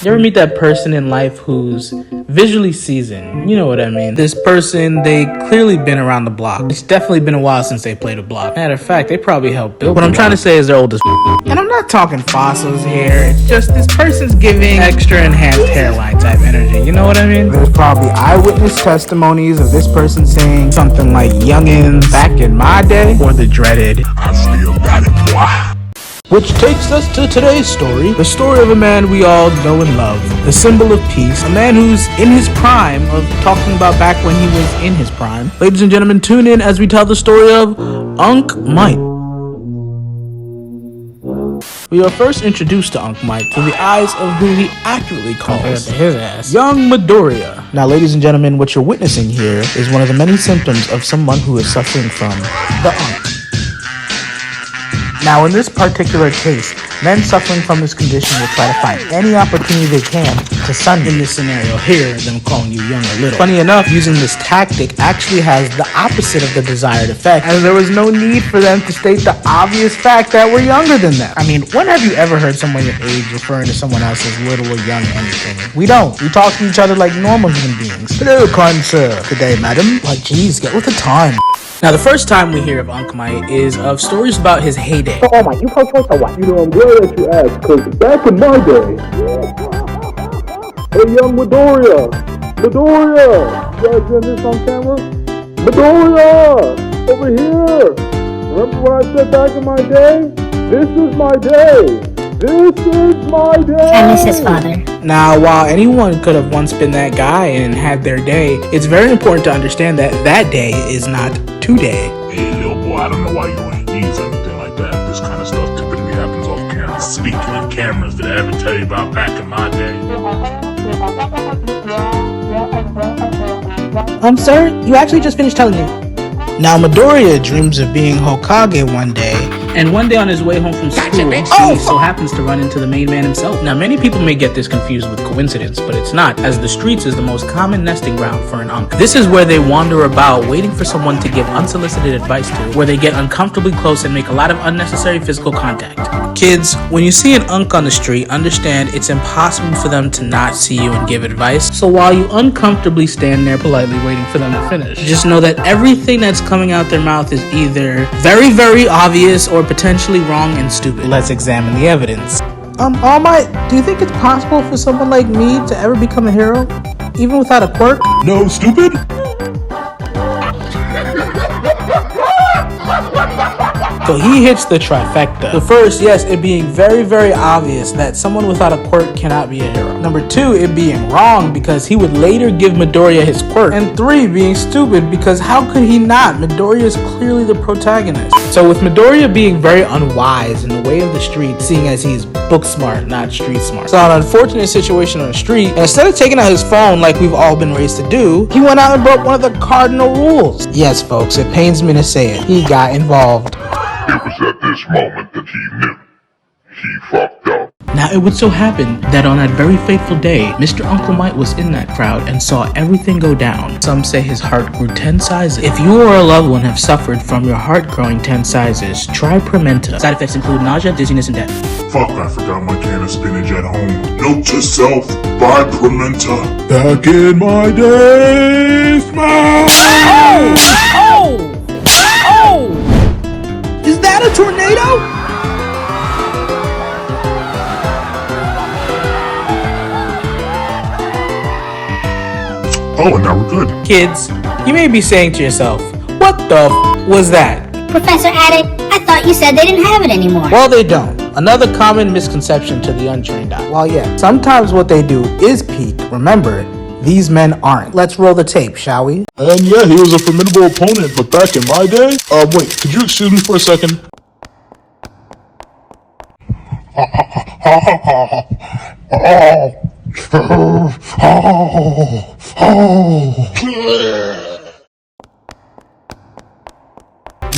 You ever meet that person in life who's visually seasoned? You know what I mean. This person, they clearly been around the block. It's definitely been a while since they played a block. Matter of fact, they probably helped build. What I'm trying to say is they're old as and I'm not talking fossils here. It's just this person's giving extra enhanced hairline type energy. You know what I mean? There's probably eyewitness testimonies of this person saying something like youngins back in my day, or the dreaded I still got it, boy. Which takes us to today's story, the story of a man we all know and love, the symbol of peace, a man who's in his prime of talking about back when he was in his prime. Ladies and gentlemen, tune in as we tell the story of UNC MIGHT. We are first introduced to UNC MIGHT through the eyes of who he accurately calls his ass, young Midoriya. Now, ladies and gentlemen, what you're witnessing here is one of the many symptoms of someone who is suffering from the UNC. Now, in this particular case, men suffering from this condition will try to find any opportunity they can to sun you. In this scenario here, them calling you young or little. Funny enough, using this tactic actually has the opposite of the desired effect, as there was no need for them to state the obvious fact that we're younger than them. I mean, when have you ever heard someone your age referring to someone else as little or young anything? We don't. We talk to each other like normal human beings. Hello, kind sir. Good day, madam. Like, geez, get with the time. Now, the first time we hear of UNC MIGHT is of stories about his heyday. Oh my, you pro-choice or what? You know, I'm glad that you asked, because back in my day, hey, young Midoriya, you guys hear this on camera? Midoriya, over here. Remember what I said back in my day? This is my day. This is my day. I miss his father. Now, while anyone could have once been that guy and had their day, it's very important to understand that that day is not today. Hey, little boy, I don't know why you ain't using anything like that. This kind of stuff typically happens off camera. Speaking of cameras, did I ever tell you about back in my day? Sir, you actually just finished telling me. Now, Midoriya dreams of being Hokage one day, and one day on his way home from school, he so happens to run into the main man himself. Now, many people may get this confused with coincidence, but it's not, as the streets is the most common nesting ground for an UNC. This is where they wander about, waiting for someone to give unsolicited advice to, where they get uncomfortably close and make a lot of unnecessary physical contact. Kids, when you see an UNC on the street, understand it's impossible for them to not see you and give advice. So while you uncomfortably stand there politely waiting for them to finish, just know that everything that's coming out their mouth is either very, very obvious or potentially wrong and stupid. Let's examine the evidence. All Might, do you think it's possible for someone like me to ever become a hero, even without a quirk? No, stupid? So he hits the trifecta. The first, yes, it being very, very obvious that someone without a quirk cannot be a hero. Number two, it being wrong because he would later give Midoriya his quirk. And three, being stupid because how could he not? Midoriya is clearly the protagonist. So with Midoriya being very unwise in the way of the street, seeing as he's book smart, not street smart. So an unfortunate situation on the street, and instead of taking out his phone like we've all been raised to do, he went out and broke one of the cardinal rules. Yes, folks, it pains me to say it. He got involved. It was at this moment that he knew. He fucked up. Now, it would so happen that on that very fateful day, Mr. Uncle Might was in that crowd and saw everything go down. Some say his heart grew 10 sizes. If you or a loved one have suffered from your heart growing 10 sizes, try Prementa. Side effects include nausea, dizziness, and death. Fuck, I forgot my can of spinach at home. Note to self, buy Prementa. Back in my day, smile! Oh! Is that a tornado? Oh, and now we're good. Kids, you may be saying to yourself, what the was that? Professor Attic, I thought you said they didn't have it anymore. Well, they don't. Another common misconception to the untrained eye. Well, yeah, sometimes what they do is peak. Remember, these men aren't. Let's roll the tape, shall we? And yeah, he was a formidable opponent, but back in my day... wait, could you excuse me for a second?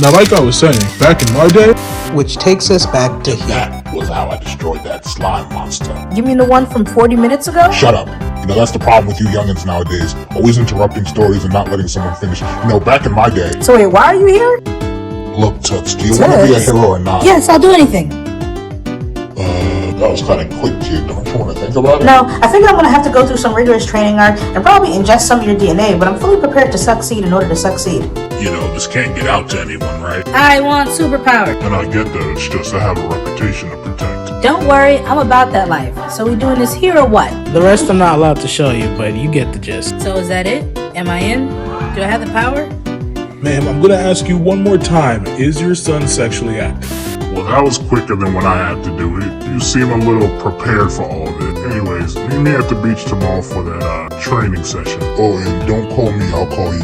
Now, like I was saying, back in my day... Which takes us back to here. That was how I destroyed that slime monster. You mean the one from 40 minutes ago? Shut up. You know, that's the problem with you youngins nowadays. Always interrupting stories and not letting someone finish. You know, back in my day... So wait, why are you here? Look, Toots, do you want to be a hero or not? Yes, I'll do anything. That was kind of quick, kid. Don't you want to think about it? No, I think I'm gonna have to go through some rigorous training arc and probably ingest some of your DNA, but I'm fully prepared to succeed in order to succeed. You know, this can't get out to anyone, right? I want superpowers. And I get that it's just I have a reputation to protect. Don't worry, I'm about that life. So we doing this here or what? The rest I'm not allowed to show you, but you get the gist. So is that it? Am I in? Do I have the power? Ma'am, I'm gonna ask you one more time. Is your son sexually active? Well, that was quicker than what I had to do. You seem a little prepared for all of it. Anyways, meet me at the beach tomorrow for that training session. Oh, and don't call me, I'll call you.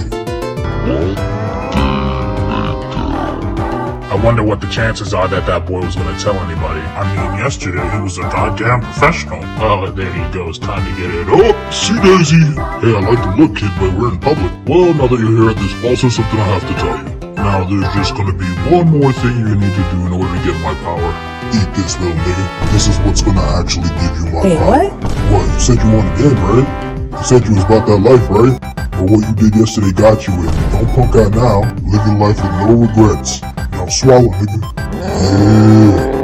I wonder what the chances are that that boy was going to tell anybody. I mean, yesterday he was a goddamn professional. Oh, there he goes, time to get it. Oh, see Daisy. Hey, I like the look, kid, but we're in public. Well, now that you're here, there's also something I have to tell you. Now, there's just going to be one more thing you need to do in order to get my power. Eat this, little nigga. This is what's going to actually give you my power. Wait, what? What? You said you wanted in, right? You said you was about that life, right? But what you did yesterday got you in. Don't punk out now. Live your life with no regrets. Now swallow, nigga. Yeah.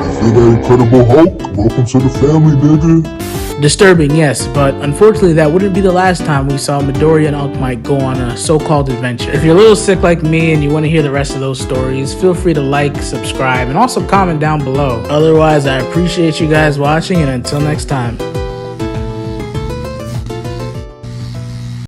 You feel that Incredible Hulk? Welcome to the family, nigga. Disturbing, yes, but unfortunately that wouldn't be the last time we saw Midoriya and UNC MIGHT go on a so-called adventure. If you're a little sick like me and you want to hear the rest of those stories, feel free to like, subscribe, and also comment down below. Otherwise, I appreciate you guys watching, and until next time.